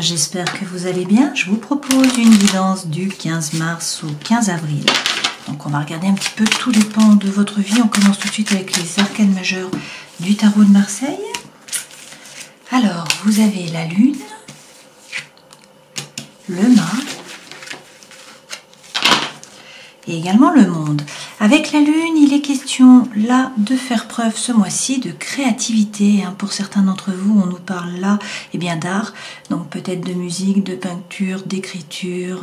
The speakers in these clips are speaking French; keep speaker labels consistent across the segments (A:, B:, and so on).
A: j'espère que vous allez bien. Je vous propose une guidance du 15 mars au 15 avril. Donc on va regarder un petit peu tous les pans de votre vie. On commence tout de suite avec les arcanes majeures du tarot de Marseille. Alors, vous avez la lune, le mât et également le monde. Avec la lune, il est question là de faire preuve ce mois-ci de créativité. Pour certains d'entre vous, on nous parle là d'art, donc peut-être de musique, de peinture, d'écriture,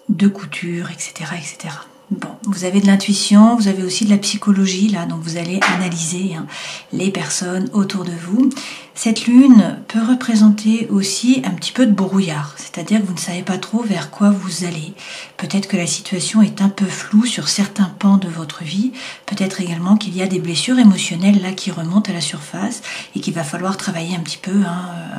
A: de couture, etc., etc. Bon, vous avez de l'intuition, vous avez aussi de la psychologie là, donc vous allez analyser les personnes autour de vous. Cette lune peut représenter aussi un petit peu de brouillard, c'est-à-dire que vous ne savez pas trop vers quoi vous allez. Peut-être que la situation est un peu floue sur certains pans de votre vie, peut-être également qu'il y a des blessures émotionnelles là qui remontent à la surface et qu'il va falloir travailler un petit peu,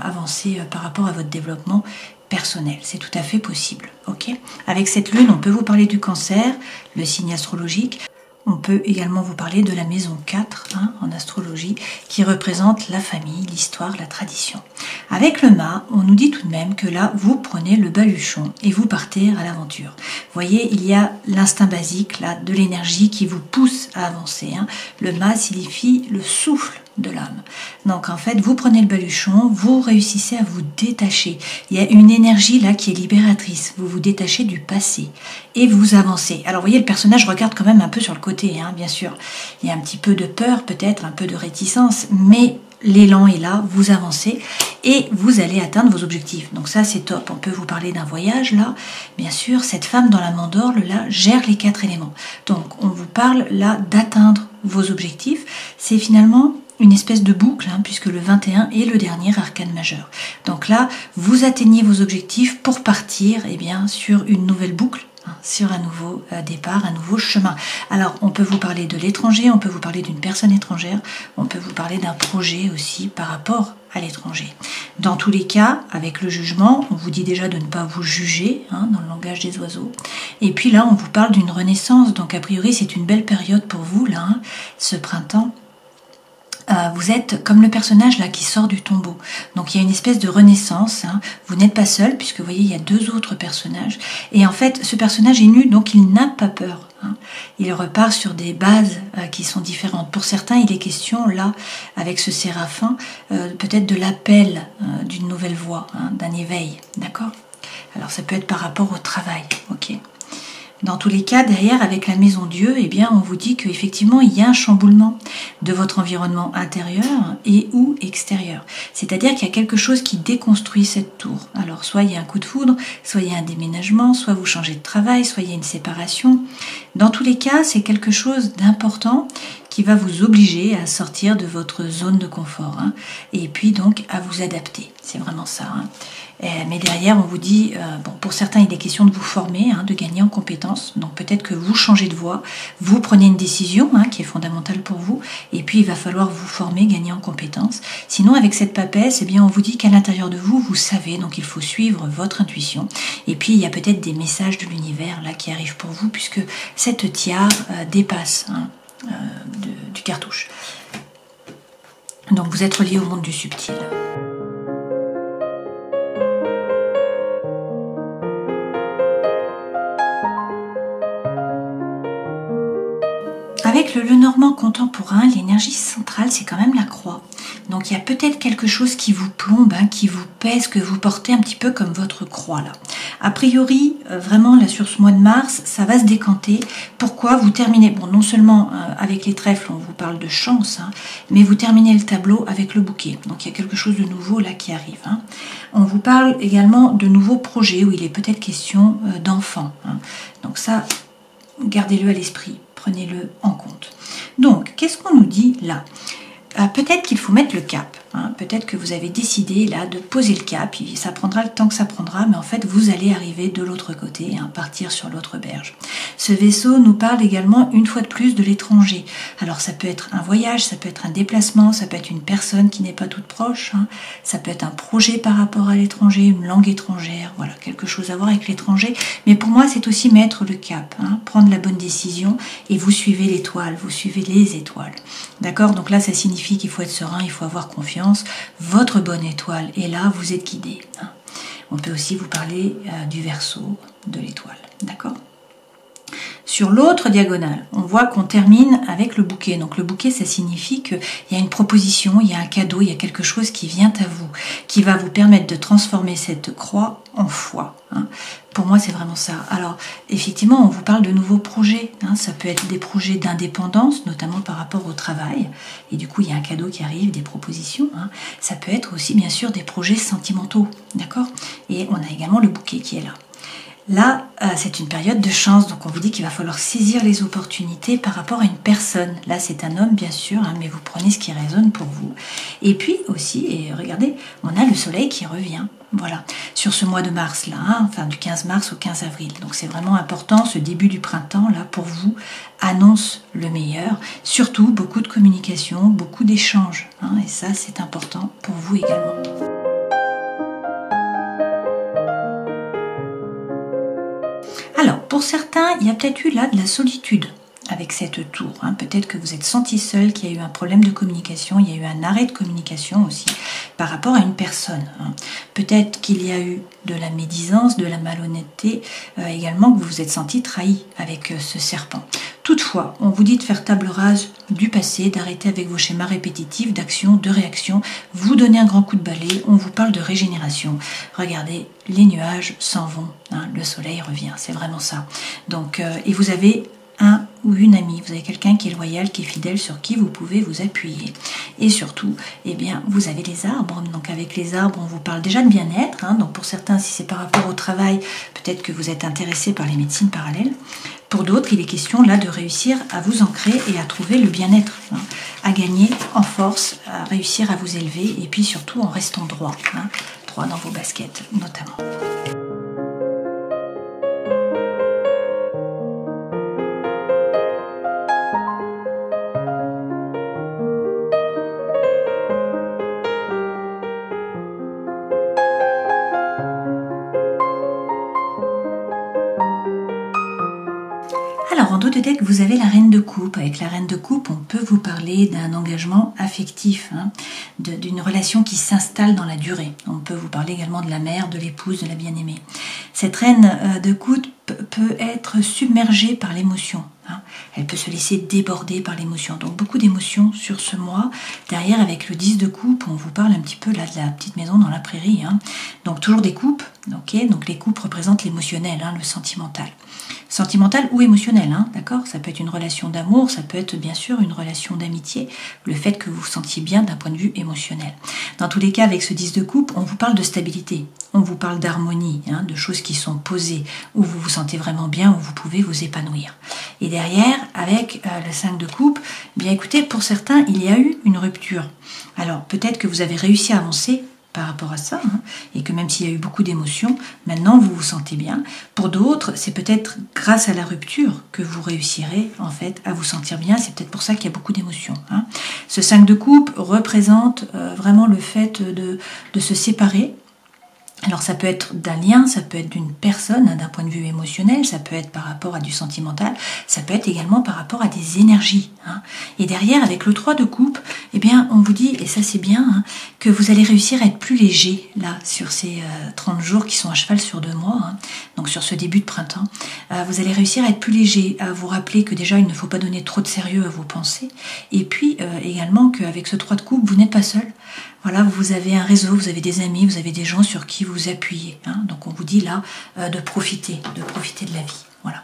A: avancer par rapport à votre développement personnel. C'est tout à fait possible. Ok. Avec cette lune, on peut vous parler du cancer, le signe astrologique. On peut également vous parler de la maison 4 en astrologie qui représente la famille, l'histoire, la tradition. Avec le mât, on nous dit tout de même que là, vous prenez le baluchon et vous partez à l'aventure. Vous voyez, il y a l'instinct basique là, de l'énergie qui vous pousse à avancer. Le mât signifie le souffle de l'âme. Donc en fait, vous prenez le baluchon, vous réussissez à vous détacher. Il y a une énergie là qui est libératrice. Vous vous détachez du passé et vous avancez. Alors vous voyez, le personnage regarde quand même un peu sur le côté, bien sûr. Il y a un petit peu de peur, peut-être un peu de réticence, mais l'élan est là, vous avancez et vous allez atteindre vos objectifs. Donc ça, c'est top. On peut vous parler d'un voyage là. Bien sûr, cette femme dans la mandorle là gère les 4 éléments. Donc on vous parle là d'atteindre vos objectifs. C'est finalement une espèce de boucle, puisque le 21 est le dernier arcane majeur. Donc là, vous atteignez vos objectifs pour partir sur une nouvelle boucle, sur un nouveau départ, un nouveau chemin. Alors, on peut vous parler de l'étranger, on peut vous parler d'une personne étrangère, on peut vous parler d'un projet aussi par rapport à l'étranger. Dans tous les cas, avec le jugement, on vous dit déjà de ne pas vous juger, dans le langage des oiseaux. Et puis là, on vous parle d'une renaissance, donc a priori, c'est une belle période pour vous, là, ce printemps. Vous êtes comme le personnage là qui sort du tombeau. Donc il y a une espèce de renaissance. Vous n'êtes pas seul puisque vous voyez il y a 2 autres personnages. Et en fait ce personnage est nu donc il n'a pas peur. Il repart sur des bases qui sont différentes. Pour certains il est question là avec ce séraphin peut-être de l'appel d'une nouvelle voie, d'un éveil. D'accord ? Alors ça peut être par rapport au travail. Ok ? Dans tous les cas, derrière, avec la maison Dieu, on vous dit qu'effectivement, il y a un chamboulement de votre environnement intérieur et ou extérieur. C'est-à-dire qu'il y a quelque chose qui déconstruit cette tour. Alors, soit il y a un coup de foudre, soit il y a un déménagement, soit vous changez de travail, soit il y a une séparation. Dans tous les cas, c'est quelque chose d'important qui va vous obliger à sortir de votre zone de confort et puis donc à vous adapter. C'est vraiment ça. Mais derrière, on vous dit, pour certains, il est question de vous former, de gagner en compétences. Donc peut-être que vous changez de voie, vous prenez une décision qui est fondamentale pour vous, et puis il va falloir vous former, gagner en compétences. Sinon, avec cette papesse, on vous dit qu'à l'intérieur de vous, vous savez, donc il faut suivre votre intuition. Et puis il y a peut-être des messages de l'univers là qui arrivent pour vous, puisque cette tiare dépasse du cartouche. Donc vous êtes relié au monde du subtil. Avec le Lenormand contemporain, l'énergie centrale, c'est quand même la croix. Donc il y a peut-être quelque chose qui vous plombe, qui vous pèse, que vous portez un petit peu comme votre croix là. A priori, vraiment là sur ce mois de mars, ça va se décanter. Pourquoi ? Vous terminez, non seulement avec les trèfles, on vous parle de chance, mais vous terminez le tableau avec le bouquet. Donc il y a quelque chose de nouveau là qui arrive. On vous parle également de nouveaux projets où il est peut-être question d'enfants. Donc ça, gardez-le à l'esprit. Prenez-le en compte. Donc, qu'est-ce qu'on nous dit là ? Peut-être qu'il faut mettre le cap. Peut-être que vous avez décidé là de poser le cap. Ça prendra le temps que ça prendra, mais en fait, vous allez arriver de l'autre côté, partir sur l'autre berge. Ce vaisseau nous parle également, une fois de plus, de l'étranger. Alors, ça peut être un voyage, ça peut être un déplacement, ça peut être une personne qui n'est pas toute proche. Ça peut être un projet par rapport à l'étranger, une langue étrangère. Voilà, quelque chose à voir avec l'étranger. Mais pour moi, c'est aussi mettre le cap, prendre la bonne décision et vous suivez l'étoile, vous suivez les étoiles. D'accord ? Donc là, ça signifie qu'il faut être serein, il faut avoir confiance. Votre bonne étoile est là, vous êtes guidé. On peut aussi vous parler du Verseau, de l'étoile, d'accord? Sur l'autre diagonale, on voit qu'on termine avec le bouquet. Donc le bouquet, ça signifie qu'il y a une proposition, il y a un cadeau, il y a quelque chose qui vient à vous, qui va vous permettre de transformer cette croix en foi. Pour moi, c'est vraiment ça. Alors, effectivement, on vous parle de nouveaux projets. Ça peut être des projets d'indépendance, notamment par rapport au travail. Et du coup, il y a un cadeau qui arrive, des propositions. Ça peut être aussi, bien sûr, des projets sentimentaux. D'accord? Et on a également le bouquet qui est là. Là, c'est une période de chance, donc on vous dit qu'il va falloir saisir les opportunités par rapport à une personne. Là, c'est un homme, bien sûr, mais vous prenez ce qui résonne pour vous. Et puis aussi, et regardez, on a le soleil qui revient. Voilà, sur ce mois de mars, là, enfin du 15 mars au 15 avril. Donc c'est vraiment important, ce début du printemps, là, pour vous, annonce le meilleur. Surtout, beaucoup de communication, beaucoup d'échanges. Et ça, c'est important pour vous également. Alors, pour certains, il y a peut-être eu là de la solitude avec cette tour. Peut-être que vous êtes senti seul, qu'il y a eu un problème de communication, il y a eu un arrêt de communication aussi par rapport à une personne. Peut-être qu'il y a eu de la médisance, de la malhonnêteté, également que vous vous êtes senti trahi avec ce serpent. Toutefois, on vous dit de faire table rase du passé, d'arrêter avec vos schémas répétitifs d'action, de réaction, vous donnez un grand coup de balai, on vous parle de régénération. Regardez, les nuages s'en vont, le soleil revient, c'est vraiment ça. Donc, et vous avez un ou une amie, vous avez quelqu'un qui est loyal, qui est fidèle, sur qui vous pouvez vous appuyer. Et surtout, eh bien, vous avez les arbres. Donc avec les arbres, on vous parle déjà de bien-être. Donc pour certains, si c'est par rapport au travail, peut-être que vous êtes intéressé par les médecines parallèles. Pour d'autres, il est question là de réussir à vous ancrer et à trouver le bien-être, à gagner en force, à réussir à vous élever et puis surtout en restant droit, droit dans vos baskets notamment. Alors, en dos de deck, vous avez la reine de coupe. Avec la reine de coupe, on peut vous parler d'un engagement affectif, d'une relation qui s'installe dans la durée. On peut vous parler également de la mère, de l'épouse, de la bien-aimée. Cette reine de coupe peut être submergée par l'émotion. Elle peut se laisser déborder par l'émotion. Donc beaucoup d'émotions sur ce mois. Derrière, avec le 10 de coupe, on vous parle un petit peu là de la petite maison dans la prairie. Donc toujours des coupes. Okay, donc les coupes représentent l'émotionnel, le sentimental. Sentimental ou émotionnel, d'accord? Ça peut être une relation d'amour, ça peut être bien sûr une relation d'amitié, le fait que vous vous sentiez bien d'un point de vue émotionnel. Dans tous les cas, avec ce 10 de coupe, on vous parle de stabilité, on vous parle d'harmonie, de choses qui sont posées, où vous vous sentez vraiment bien, où vous pouvez vous épanouir. Et derrière, avec le 5 de coupe, bien écoutez, pour certains, il y a eu une rupture. Alors peut-être que vous avez réussi à avancer par rapport à ça, et que même s'il y a eu beaucoup d'émotions, maintenant vous vous sentez bien. Pour d'autres, c'est peut-être grâce à la rupture que vous réussirez en fait à vous sentir bien, c'est peut-être pour ça qu'il y a beaucoup d'émotions. Ce 5 de coupe représente vraiment le fait de se séparer. Alors ça peut être d'un lien, ça peut être d'une personne, d'un point de vue émotionnel, ça peut être par rapport à du sentimental, ça peut être également par rapport à des énergies. Et derrière, avec le 3 de coupe, eh bien, on vous dit, et ça c'est bien, que vous allez réussir à être plus léger, là, sur ces 30 jours qui sont à cheval sur 2 mois, donc sur ce début de printemps. Vous allez réussir à être plus léger, à vous rappeler que déjà, il ne faut pas donner trop de sérieux à vos pensées, et puis également qu'avec ce 3 de coupe, vous n'êtes pas seul. Voilà, vous avez un réseau, vous avez des amis, vous avez des gens sur qui vous appuyez. Donc on vous dit là de profiter de la vie. Voilà,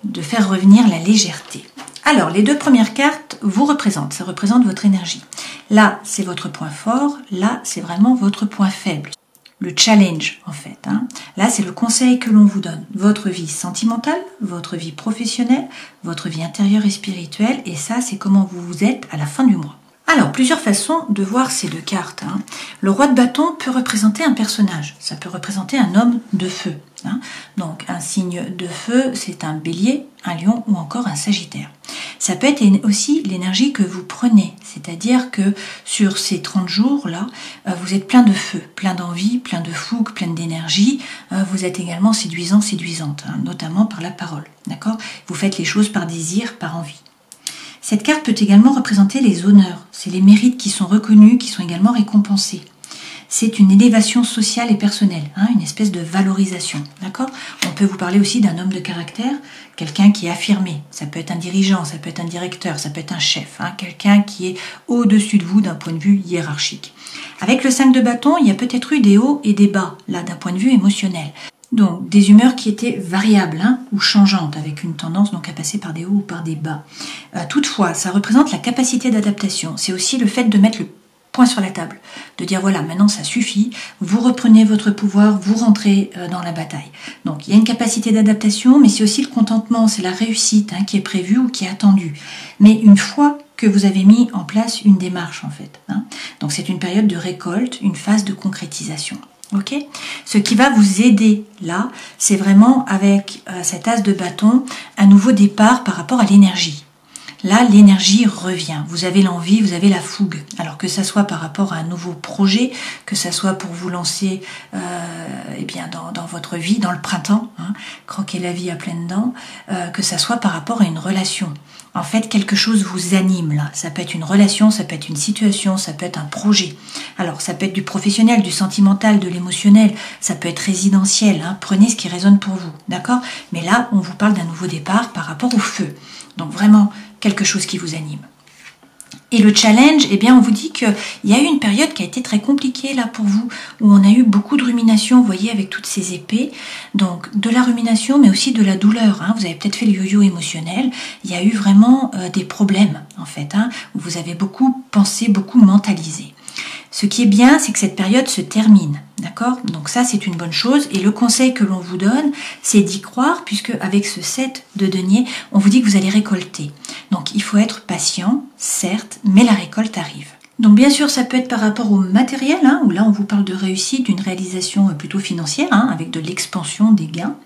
A: de faire revenir la légèreté. Alors les 2 premières cartes vous représentent, ça représente votre énergie. Là c'est votre point fort, là c'est vraiment votre point faible. Le challenge en fait. Là c'est le conseil que l'on vous donne. Votre vie sentimentale, votre vie professionnelle, votre vie intérieure et spirituelle. Et ça c'est comment vous êtes à la fin du mois. Alors, plusieurs façons de voir ces 2 cartes. Le roi de bâton peut représenter un personnage, ça peut représenter un homme de feu. Donc, un signe de feu, c'est un bélier, un lion ou encore un sagittaire. Ça peut être aussi l'énergie que vous prenez, c'est-à-dire que sur ces 30 jours-là, vous êtes plein de feu, plein d'envie, plein de fougue, plein d'énergie. Vous êtes également séduisant, séduisante, notamment par la parole. D'accord ? Vous faites les choses par désir, par envie. Cette carte peut également représenter les honneurs, c'est les mérites qui sont reconnus, qui sont également récompensés. c'est une élévation sociale et personnelle, hein, une espèce de valorisation, d'accord? On peut vous parler aussi d'un homme de caractère, quelqu'un qui est affirmé, ça peut être un dirigeant, ça peut être un directeur, ça peut être un chef, hein, quelqu'un qui est au-dessus de vous d'un point de vue hiérarchique. Avec le 5 de bâton, il y a peut-être eu des hauts et des bas, là, d'un point de vue émotionnel. Donc, des humeurs qui étaient variables, hein, ou changeantes, avec une tendance donc à passer par des hauts ou par des bas. Toutefois, ça représente la capacité d'adaptation. C'est aussi le fait de mettre le point sur la table, de dire voilà, maintenant ça suffit, vous reprenez votre pouvoir, vous rentrez dans la bataille. Donc, il y a une capacité d'adaptation, mais c'est aussi le contentement, c'est la réussite, hein, qui est prévue ou qui est attendue. Mais une fois que vous avez mis en place une démarche, en fait, hein. Donc, c'est une période de récolte, une phase de concrétisation. Ok. Ce qui va vous aider là, c'est vraiment avec cet as de bâton, un nouveau départ par rapport à l'énergie. Là, l'énergie revient. Vous avez l'envie, vous avez la fougue. Alors que ça soit par rapport à un nouveau projet, que ça soit pour vous lancer eh bien dans votre vie, dans le printemps, hein, croquer la vie à pleines dents, que ça soit par rapport à une relation. En fait, quelque chose vous anime là. Ça peut être une relation, ça peut être une situation, ça peut être un projet. Alors, ça peut être du professionnel, du sentimental, de l'émotionnel, ça peut être résidentiel. Hein. Prenez ce qui résonne pour vous, d'accord? Mais là, on vous parle d'un nouveau départ par rapport au feu. Donc vraiment, quelque chose qui vous anime. Et le challenge, eh bien, on vous dit qu'il y a eu une période qui a été très compliquée là pour vous, où on a eu beaucoup de rumination, vous voyez, avec toutes ces épées. Donc, de la rumination, mais aussi de la douleur. Hein. Vous avez peut-être fait le yo-yo émotionnel. Il y a eu vraiment des problèmes, en fait, hein, où vous avez beaucoup pensé, beaucoup mentalisé. Ce qui est bien, c'est que cette période se termine, d'accord? Donc ça, c'est une bonne chose. Et le conseil que l'on vous donne, c'est d'y croire, puisque avec ce 7 de denier, on vous dit que vous allez récolter. Donc il faut être patient, certes, mais la récolte arrive. Donc bien sûr, ça peut être par rapport au matériel, hein, où là, on vous parle de réussite, d'une réalisation plutôt financière, hein, avec de l'expansion des gains,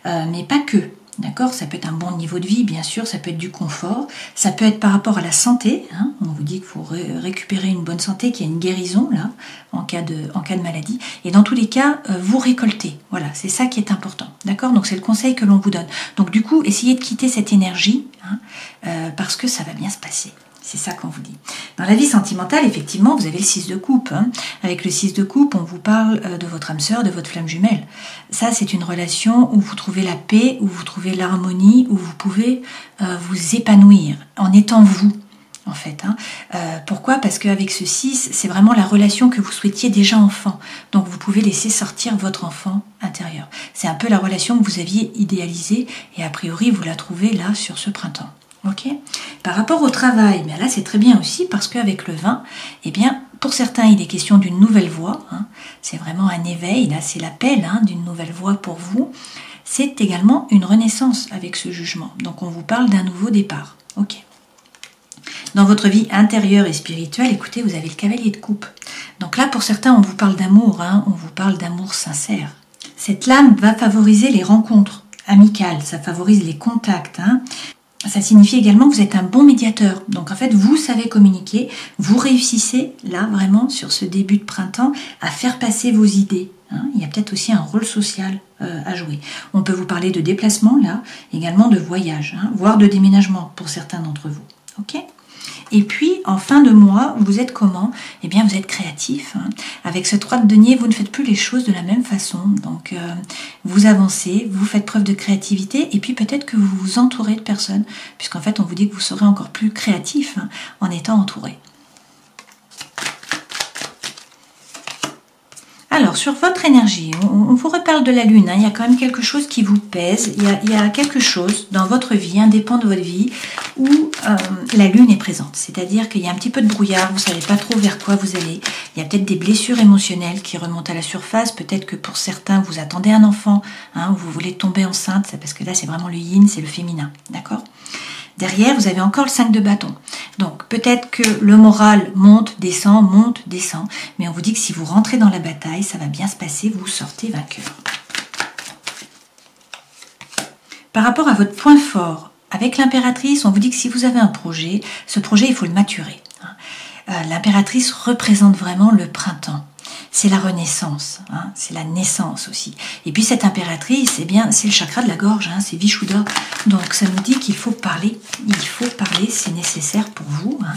A: mais pas que. D'accord, ça peut être un bon niveau de vie, bien sûr, ça peut être du confort, ça peut être par rapport à la santé, hein, on vous dit qu'il faut récupérer une bonne santé, qu'il y a une guérison là, en cas de maladie, et dans tous les cas, vous récoltez, voilà, c'est ça qui est important, d'accord, donc c'est le conseil que l'on vous donne. Donc du coup, essayez de quitter cette énergie, hein, parce que ça va bien se passer. C'est ça qu'on vous dit. Dans la vie sentimentale, effectivement, vous avez le 6 de coupe. Hein. Avec le 6 de coupe, on vous parle de votre âme sœur, de votre flamme jumelle. Ça, c'est une relation où vous trouvez la paix, où vous trouvez l'harmonie, où vous pouvez vous épanouir en étant vous, en fait. Hein. Pourquoi? Parce qu'avec ce 6, c'est vraiment la relation que vous souhaitiez déjà enfant. Donc, vous pouvez laisser sortir votre enfant intérieur. C'est un peu la relation que vous aviez idéalisée et a priori, vous la trouvez là sur ce printemps. Ok. Par rapport au travail, bien là c'est très bien aussi parce qu'avec le 20, eh bien pour certains il est question d'une nouvelle voie, hein. C'est vraiment un éveil, là c'est l'appel, hein, d'une nouvelle voie pour vous. C'est également une renaissance avec ce jugement, donc on vous parle d'un nouveau départ. Ok. Dans votre vie intérieure et spirituelle, écoutez, vous avez le cavalier de coupe. Donc là pour certains on vous parle d'amour, hein, on vous parle d'amour sincère. Cette lame va favoriser les rencontres amicales, ça favorise les contacts, hein. Ça signifie également que vous êtes un bon médiateur. Donc en fait, vous savez communiquer, vous réussissez là vraiment sur ce début de printemps à faire passer vos idées. Hein. Il y a peut-être aussi un rôle social à jouer. On peut vous parler de déplacement là, également de voyage, hein, voire de déménagement pour certains d'entre vous. Ok ? Et puis, en fin de mois, vous êtes comment? Eh bien, vous êtes créatif. Hein. Avec ce 3 de denier, vous ne faites plus les choses de la même façon. Donc, vous avancez, vous faites preuve de créativité, et puis peut-être que vous vous entourez de personnes, puisqu'en fait, on vous dit que vous serez encore plus créatif, hein, en étant entouré. Alors, sur votre énergie, on vous reparle de la Lune, hein, il y a quand même quelque chose qui vous pèse, il y a quelque chose dans votre vie, indépendant de votre vie, où la Lune est présente. C'est-à-dire qu'il y a un petit peu de brouillard, vous ne savez pas trop vers quoi vous allez. Il y a peut-être des blessures émotionnelles qui remontent à la surface, peut-être que pour certains, vous attendez un enfant, hein, ou vous voulez tomber enceinte, parce que là, c'est vraiment le yin, c'est le féminin, d'accord ? Derrière, vous avez encore le 5 de bâton. Donc, peut-être que le moral monte, descend, mais on vous dit que si vous rentrez dans la bataille, ça va bien se passer, vous sortez vainqueur. Par rapport à votre point fort, avec l'impératrice, on vous dit que si vous avez un projet, ce projet, il faut le maturer. L'impératrice représente vraiment le printemps. C'est la renaissance, hein, c'est la naissance aussi. Et puis cette impératrice, eh bien, c'est le chakra de la gorge, hein, c'est Vishuddha. Donc ça nous dit qu'il faut parler, c'est nécessaire pour vous. Hein.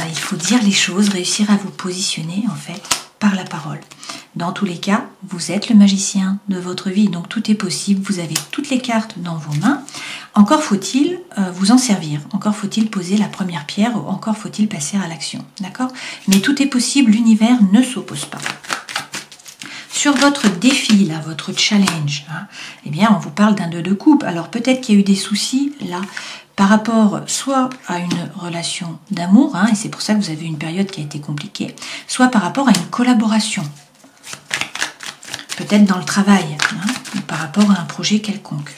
A: Il faut dire les choses, réussir à vous positionner en fait. par la parole. Dans tous les cas, vous êtes le magicien de votre vie, donc tout est possible, vous avez toutes les cartes dans vos mains. Encore faut-il vous en servir, encore faut-il poser la première pierre, encore faut-il passer à l'action, d'accord? Mais tout est possible, l'univers ne s'oppose pas. Sur votre défi, là, votre challenge, hein, eh bien, on vous parle d'un 2 de coupe. Alors peut-être qu'il y a eu des soucis, là, par rapport soit à une relation d'amour, hein, et c'est pour ça que vous avez une période qui a été compliquée, soit par rapport à une collaboration. Peut-être dans le travail, hein, ou par rapport à un projet quelconque.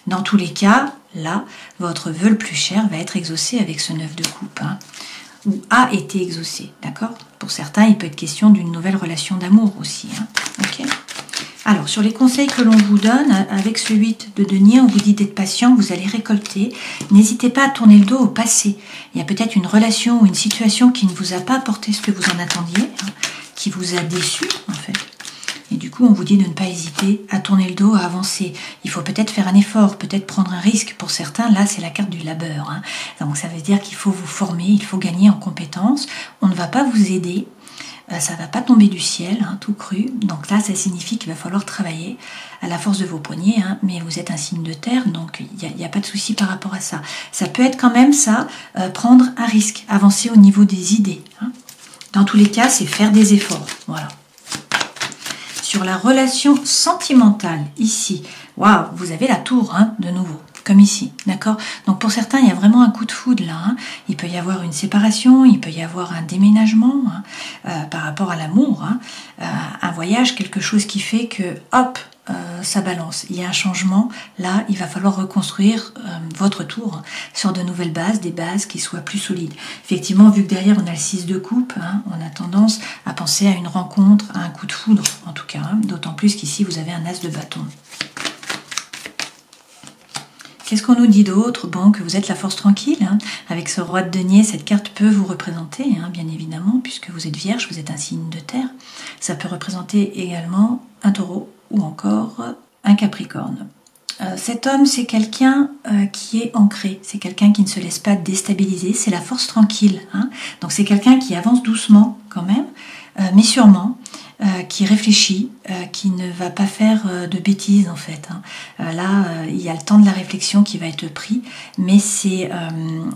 A: Dans tous les cas, là, votre vœu le plus cher va être exaucé avec ce 9 de coupe, hein, ou a été exaucé, d'accord? Pour certains, il peut être question d'une nouvelle relation d'amour aussi, hein, ok? Alors, sur les conseils que l'on vous donne, avec ce 8 de denier, on vous dit d'être patient, vous allez récolter. N'hésitez pas à tourner le dos au passé. Il y a peut-être une relation ou une situation qui ne vous a pas apporté ce que vous en attendiez, hein, qui vous a déçu, en fait. Et du coup, on vous dit de ne pas hésiter à tourner le dos, à avancer. Il faut peut-être faire un effort, peut-être prendre un risque. Pour certains, là, c'est la carte du labeur, hein. Donc, ça veut dire qu'il faut vous former, il faut gagner en compétences. On ne va pas vous aider. Ça ne va pas tomber du ciel, hein, tout cru. Donc là, ça signifie qu'il va falloir travailler à la force de vos poignets. Hein, mais vous êtes un signe de terre, donc il n'y a pas de souci par rapport à ça. Ça peut être quand même ça, prendre un risque, avancer au niveau des idées. Hein. Dans tous les cas, c'est faire des efforts. Voilà. Sur la relation sentimentale, ici, waouh, vous avez la tour, hein, de nouveau. Comme ici, d'accord? Donc pour certains, il y a vraiment un coup de foudre là. Hein. Il peut y avoir une séparation, il peut y avoir un déménagement, hein, par rapport à l'amour, hein. Un voyage, quelque chose qui fait que, hop, ça balance. Il y a un changement. Là, il va falloir reconstruire votre tour, hein, sur de nouvelles bases, des bases qui soient plus solides. Effectivement, vu que derrière on a le 6 de coupe, hein, on a tendance à penser à une rencontre, à un coup de foudre, en tout cas. Hein, d'autant plus qu'ici, vous avez un as de bâton. Qu'est-ce qu'on nous dit d'autre? Bon, que vous êtes la force tranquille, hein. Avec ce roi de denier, cette carte peut vous représenter, hein, bien évidemment, puisque vous êtes vierge, vous êtes un signe de terre. Ça peut représenter également un taureau ou encore un capricorne. Cet homme, c'est quelqu'un qui est ancré, c'est quelqu'un qui ne se laisse pas déstabiliser, c'est la force tranquille, hein. Donc c'est quelqu'un qui avance doucement quand même, mais sûrement, qui réfléchit, qui ne va pas faire de bêtises en fait. Hein. Là, il y a le temps de la réflexion qui va être pris, mais c'est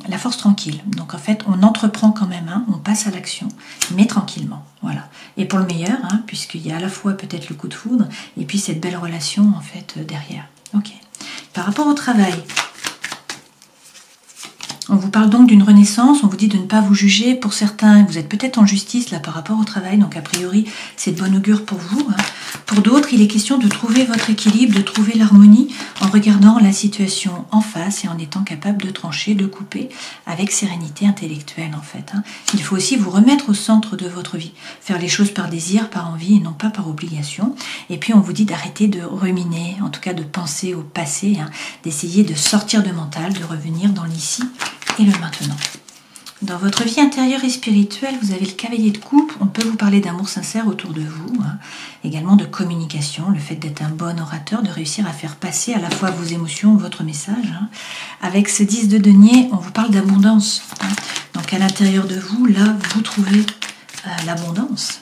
A: la force tranquille. Donc en fait, on entreprend quand même, hein, on passe à l'action, mais tranquillement. Voilà. Et pour le meilleur, hein, puisqu'il y a à la fois peut-être le coup de foudre, et puis cette belle relation en fait derrière. Ok. Par rapport au travail, on vous parle donc d'une renaissance, on vous dit de ne pas vous juger. Pour certains, vous êtes peut-être en justice là par rapport au travail, donc a priori c'est de bon augure pour vous. Hein. Pour d'autres, il est question de trouver votre équilibre, de trouver l'harmonie en regardant la situation en face et en étant capable de trancher, de couper avec sérénité intellectuelle en fait. Hein. Il faut aussi vous remettre au centre de votre vie, faire les choses par désir, par envie et non pas par obligation. Et puis on vous dit d'arrêter de ruminer, en tout cas de penser au passé, hein, d'essayer de sortir de mental, de revenir dans l'ici et le maintenant. Dans votre vie intérieure et spirituelle, vous avez le cavalier de coupe. On peut vous parler d'amour sincère autour de vous, hein. Également de communication, le fait d'être un bon orateur, de réussir à faire passer à la fois vos émotions, votre message. Hein. Avec ce 10 de denier, on vous parle d'abondance. Hein. Donc à l'intérieur de vous, là, vous trouvez l'abondance.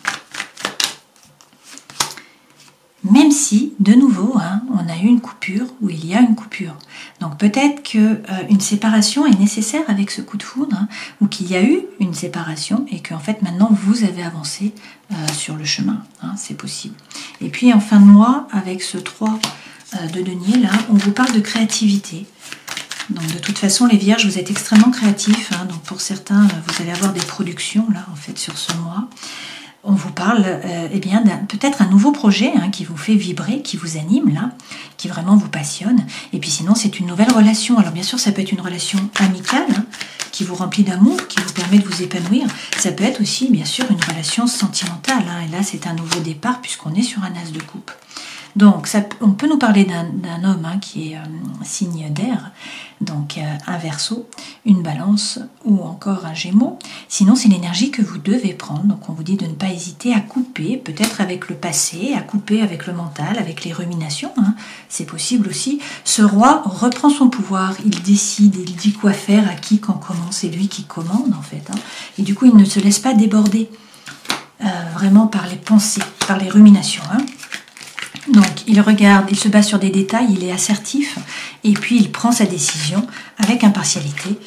A: Même si, de nouveau, hein, on a eu une coupure ou il y a une coupure. Donc peut-être qu'une séparation est nécessaire avec ce coup de foudre, hein, ou qu'il y a eu une séparation et qu'en fait maintenant vous avez avancé sur le chemin. Hein, c'est possible. Et puis en fin de mois, avec ce 3 de denier, là, on vous parle de créativité. Donc de toute façon, les vierges, vous êtes extrêmement créatifs. Hein, donc pour certains, vous allez avoir des productions là, en fait, sur ce mois. On vous parle eh bien peut-être un nouveau projet, hein, qui vous fait vibrer, qui vous anime là, qui vraiment vous passionne. Et puis sinon, c'est une nouvelle relation. Alors bien sûr, ça peut être une relation amicale, hein, qui vous remplit d'amour, qui vous permet de vous épanouir. Ça peut être aussi, bien sûr, une relation sentimentale. Hein, et là, c'est un nouveau départ puisqu'on est sur un as de coupe. Donc, on peut nous parler d'un homme, hein, qui est signe d'air, donc un Verseau, une Balance ou encore un Gémeaux. Sinon, c'est l'énergie que vous devez prendre. Donc, on vous dit de ne pas hésiter à couper, peut-être avec le passé, à couper avec le mental, avec les ruminations. Hein. C'est possible aussi. Ce roi reprend son pouvoir, il décide, il dit quoi faire, à qui, quand, comment. C'est lui qui commande, en fait. Hein. Et du coup, il ne se laisse pas déborder vraiment par les pensées, par les ruminations. Hein. Donc, il regarde, il se base sur des détails, il est assertif, et puis il prend sa décision avec impartialité.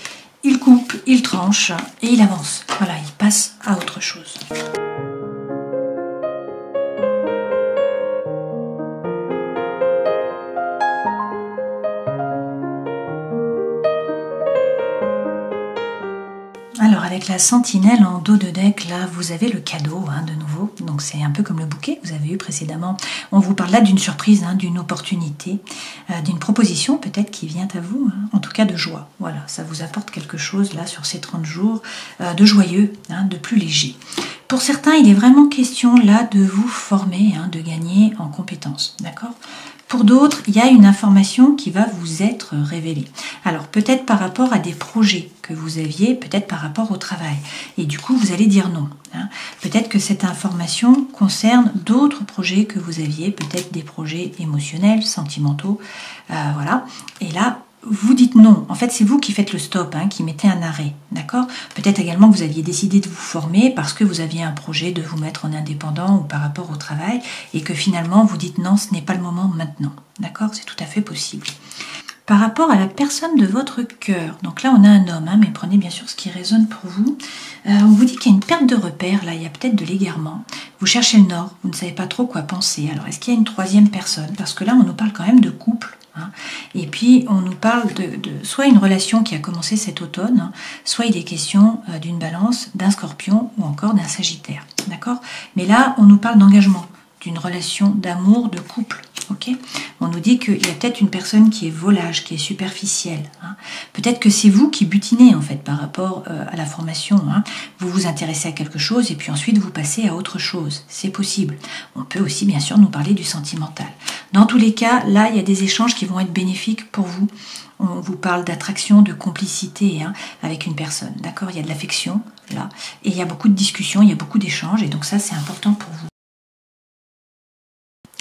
A: Il coupe, il tranche, et il avance. Voilà, il passe à autre chose. Alors avec la sentinelle en dos de deck, là vous avez le cadeau hein, de nouveau, donc c'est un peu comme le bouquet que vous avez eu précédemment. On vous parle là d'une surprise, hein, d'une opportunité, d'une proposition peut-être qui vient à vous, hein, en tout cas de joie. Voilà, ça vous apporte quelque chose là sur ces 30 jours de joyeux, hein, de plus léger. Pour certains, il est vraiment question là de vous former, hein, de gagner en compétences, d'accord ? Pour d'autres, il y a une information qui va vous être révélée. Alors peut-être par rapport à des projets que vous aviez, peut-être par rapport au travail. Et du coup, vous allez dire non. Hein. Peut-être que cette information concerne d'autres projets que vous aviez, peut-être des projets émotionnels, sentimentaux. Voilà. Et là, vous dites non. En fait, c'est vous qui faites le stop, hein, qui mettez un arrêt. D'accord ? Peut-être également que vous aviez décidé de vous former parce que vous aviez un projet de vous mettre en indépendant ou par rapport au travail et que finalement vous dites non, ce n'est pas le moment maintenant. D'accord ? C'est tout à fait possible. Par rapport à la personne de votre cœur, donc là on a un homme, hein, mais prenez bien sûr ce qui résonne pour vous. On vous dit qu'il y a une perte de repère, là il y a peut-être de l'égarement. Vous cherchez le nord, vous ne savez pas trop quoi penser. Alors est-ce qu'il y a une troisième personne ? Parce que là on nous parle quand même de couple. Hein. Et puis on nous parle de soit une relation qui a commencé cet automne, hein, soit il est question d'une balance, d'un scorpion ou encore d'un sagittaire. D'accord ? Mais là on nous parle d'engagement, d'une relation d'amour, de couple. Okay, on nous dit qu'il y a peut-être une personne qui est volage, qui est superficielle. Hein. Peut-être que c'est vous qui butinez en fait par rapport à la formation. Hein. Vous vous intéressez à quelque chose et puis ensuite vous passez à autre chose. C'est possible. On peut aussi bien sûr nous parler du sentimental. Dans tous les cas, là il y a des échanges qui vont être bénéfiques pour vous. On vous parle d'attraction, de complicité hein, avec une personne. D'accord ? Il y a de l'affection là et il y a beaucoup de discussions, il y a beaucoup d'échanges et donc ça c'est important pour vous.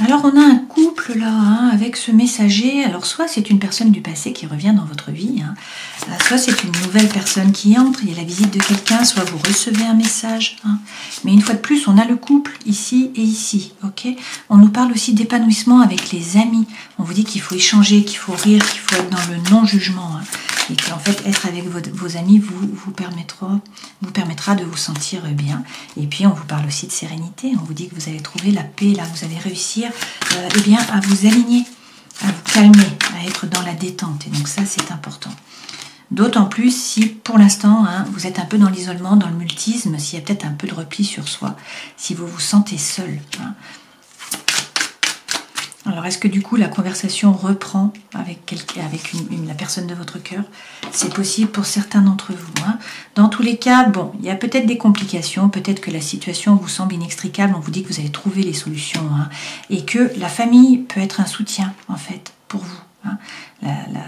A: Alors on a un couple là hein, avec ce messager, alors soit c'est une personne du passé qui revient dans votre vie, hein, soit c'est une nouvelle personne qui entre, il y a la visite de quelqu'un, soit vous recevez un message. Hein. Mais une fois de plus, on a le couple ici et ici. Okay ? On nous parle aussi d'épanouissement avec les amis. On vous dit qu'il faut échanger, qu'il faut rire, qu'il faut être dans le non-jugement. Hein, et qu'en fait, être avec vos amis vous permettra de vous sentir bien. Et puis, on vous parle aussi de sérénité. On vous dit que vous avez trouvé la paix, là, vous allez réussir eh bien, à vous aligner, à vous calmer, à être dans la détente. Et donc ça, c'est important. D'autant plus si, pour l'instant, hein, vous êtes un peu dans l'isolement, dans le mutisme, s'il y a peut-être un peu de repli sur soi, si vous vous sentez seul. Hein. Alors, est-ce que du coup, la conversation reprend avec la personne de votre cœur ? C'est possible pour certains d'entre vous. Hein. Dans tous les cas, bon, il y a peut-être des complications, peut-être que la situation vous semble inextricable, on vous dit que vous avez trouvé les solutions, hein, et que la famille peut être un soutien, en fait, pour vous. Hein.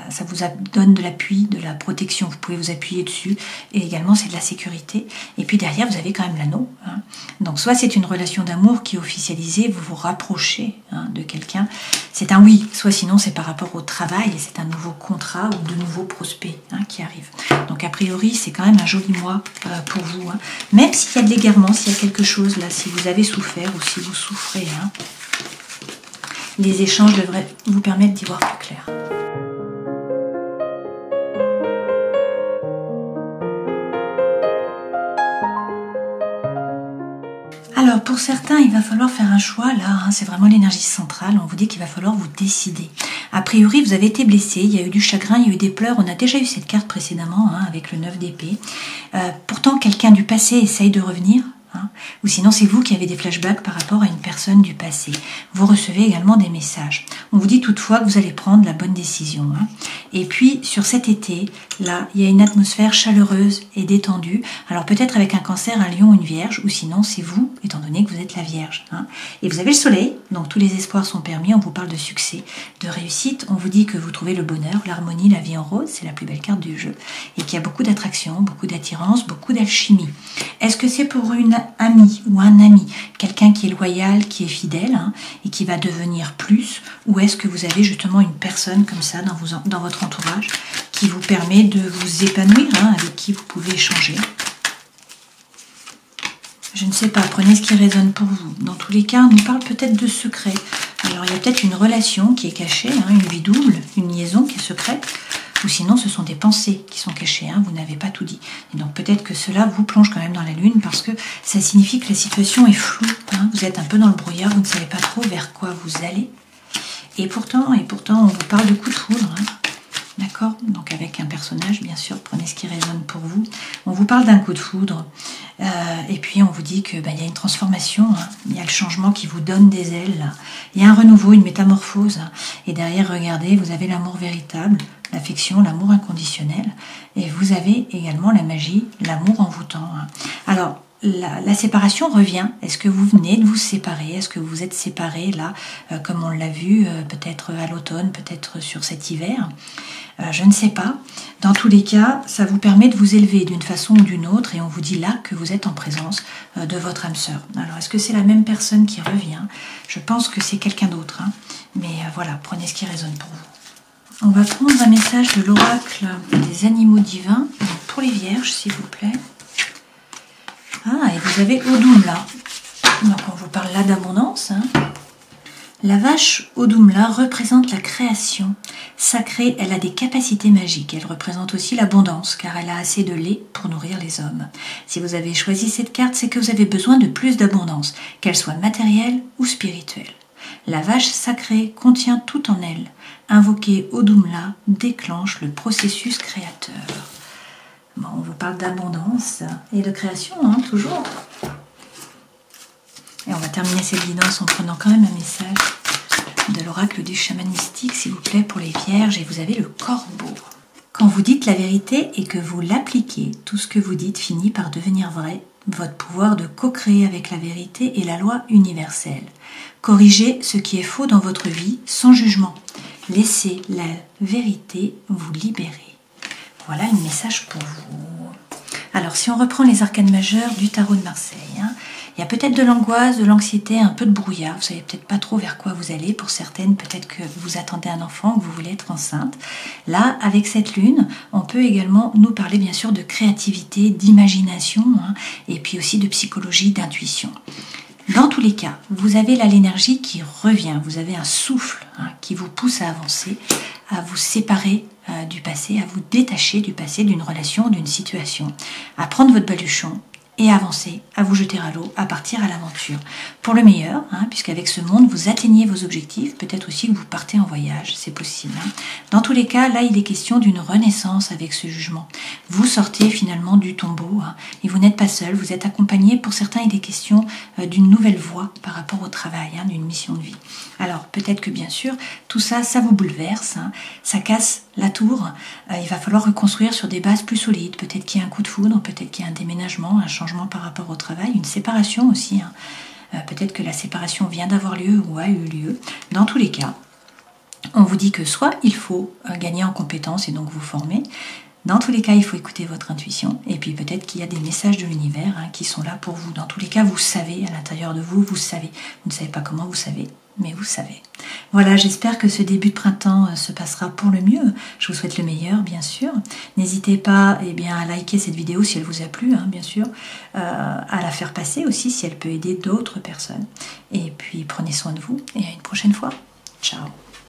A: Ça vous donne de l'appui, de la protection, vous pouvez vous appuyer dessus, et également c'est de la sécurité. Et puis derrière, vous avez quand même l'anneau. Hein. Donc soit c'est une relation d'amour qui est officialisée, vous vous rapprochez hein, de quelqu'un, c'est un oui, soit sinon c'est par rapport au travail, et c'est un nouveau contrat ou de nouveaux prospects hein, qui arrivent. Donc a priori, c'est quand même un joli mois pour vous. Hein. Même s'il y a de l'égarement, s'il y a quelque chose là, si vous avez souffert ou si vous souffrez, hein, les échanges devraient vous permettre d'y voir plus clair. Alors pour certains, il va falloir faire un choix là, hein, c'est vraiment l'énergie centrale, on vous dit qu'il va falloir vous décider. A priori, vous avez été blessé, il y a eu du chagrin, il y a eu des pleurs, on a déjà eu cette carte précédemment hein, avec le 9 d'épée. Pourtant, quelqu'un du passé essaye de revenir. Hein, ou sinon c'est vous qui avez des flashbacks par rapport à une personne du passé. Vous recevez également des messages. On vous dit toutefois que vous allez prendre la bonne décision. Hein. Et puis sur cet été, là, il y a une atmosphère chaleureuse et détendue. Alors peut-être avec un cancer, un lion, une vierge, ou sinon c'est vous, étant donné que vous êtes la vierge. Hein. Et vous avez le soleil, donc tous les espoirs sont permis, on vous parle de succès, de réussite. On vous dit que vous trouvez le bonheur, l'harmonie, la vie en rose, c'est la plus belle carte du jeu. Et qu'il y a beaucoup d'attraction, beaucoup d'attirance, beaucoup d'alchimie. Est-ce que c'est pour une amie ou un ami, quelqu'un qui est loyal, qui est fidèle hein, et qui va devenir plus, ou est-ce que vous avez justement une personne comme ça dans votre entourage qui vous permet de vous épanouir, hein, avec qui vous pouvez échanger. Je ne sais pas, prenez ce qui résonne pour vous. Dans tous les cas, on nous parle peut-être de secrets. Alors, il y a peut-être une relation qui est cachée, hein, une vie double, une liaison qui est secrète. Ou sinon, ce sont des pensées qui sont cachées, hein, vous n'avez pas tout dit. Et donc, peut-être que cela vous plonge quand même dans la lune parce que ça signifie que la situation est floue. Hein, vous êtes un peu dans le brouillard, vous ne savez pas trop vers quoi vous allez. Et pourtant, on vous parle de coup de foudre. Hein. D'accord? Donc avec un personnage, bien sûr, prenez ce qui résonne pour vous. On vous parle d'un coup de foudre. Et puis on vous dit qu'il y a une transformation. Hein. Il y a le changement qui vous donne des ailes. Là. Il y a un renouveau, une métamorphose. Hein. Et derrière, regardez, vous avez l'amour véritable, l'affection, l'amour inconditionnel. Et vous avez également la magie, l'amour envoûtant. Hein. Alors, la séparation revient. Est-ce que vous venez de vous séparer? Est-ce que vous êtes séparés là, comme on l'a vu, peut-être à l'automne, peut-être sur cet hiver? Je ne sais pas. Dans tous les cas, ça vous permet de vous élever d'une façon ou d'une autre et on vous dit là que vous êtes en présence de votre âme sœur. Alors, est-ce que c'est la même personne qui revient? Je pense que c'est quelqu'un d'autre. Hein. Mais voilà, prenez ce qui résonne pour vous. On va prendre un message de l'oracle des animaux divins pour les vierges, s'il vous plaît. Ah, et vous avez Odumla. Donc on vous parle là d'abondance. Hein. La vache Odumla représente la création sacrée. Elle a des capacités magiques. Elle représente aussi l'abondance car elle a assez de lait pour nourrir les hommes. Si vous avez choisi cette carte, c'est que vous avez besoin de plus d'abondance, qu'elle soit matérielle ou spirituelle. La vache sacrée contient tout en elle. Invoquer Odumla déclenche le processus créateur. Bon, on vous parle d'abondance et de création, hein, toujours. Et on va terminer cette guidance en prenant quand même un message de l'oracle du chaman mystique, s'il vous plaît, pour les vierges. Et vous avez le corbeau. Quand vous dites la vérité et que vous l'appliquez, tout ce que vous dites finit par devenir vrai. Votre pouvoir de co-créer avec la vérité est la loi universelle. Corrigez ce qui est faux dans votre vie sans jugement. Laissez la vérité vous libérer. Voilà le message pour vous. Alors, si on reprend les arcanes majeures du tarot de Marseille, hein, il y a peut-être de l'angoisse, de l'anxiété, un peu de brouillard. Vous ne savez peut-être pas trop vers quoi vous allez. Pour certaines, peut-être que vous attendez un enfant, que vous voulez être enceinte. Là, avec cette lune, on peut également nous parler bien sûr de créativité, d'imagination, hein, et puis aussi de psychologie, d'intuition. Dans tous les cas, vous avez là l'énergie qui revient. Vous avez un souffle hein, qui vous pousse à avancer, à vous séparer du passé, à vous détacher du passé, d'une relation, d'une situation, à prendre votre baluchon et avancer, à vous jeter à l'eau, à partir à l'aventure. Pour le meilleur, hein, puisqu'avec ce monde, vous atteignez vos objectifs, peut-être aussi que vous partez en voyage, c'est possible. Hein. Dans tous les cas, là, il est question d'une renaissance avec ce jugement. Vous sortez finalement du tombeau, hein, et vous n'êtes pas seul, vous êtes accompagné. Pour certains, il est question d'une nouvelle voie par rapport au travail, hein, d'une mission de vie. Alors, peut-être que bien sûr, tout ça, ça vous bouleverse, hein, ça casse la tour, il va falloir reconstruire sur des bases plus solides. Peut-être qu'il y a un coup de foudre, peut-être qu'il y a un déménagement, un changement par rapport au travail, une séparation aussi. Hein. Peut-être que la séparation vient d'avoir lieu ou a eu lieu. Dans tous les cas, on vous dit que soit il faut gagner en compétences et donc vous former. Dans tous les cas, il faut écouter votre intuition. Et puis peut-être qu'il y a des messages de l'univers hein, qui sont là pour vous. Dans tous les cas, vous savez, à l'intérieur de vous, vous savez. Vous ne savez pas comment, vous savez. Mais vous savez. Voilà, j'espère que ce début de printemps se passera pour le mieux. Je vous souhaite le meilleur, bien sûr. N'hésitez pas à liker cette vidéo si elle vous a plu, hein, bien sûr. À la faire passer aussi si elle peut aider d'autres personnes. Et puis, prenez soin de vous et à une prochaine fois. Ciao.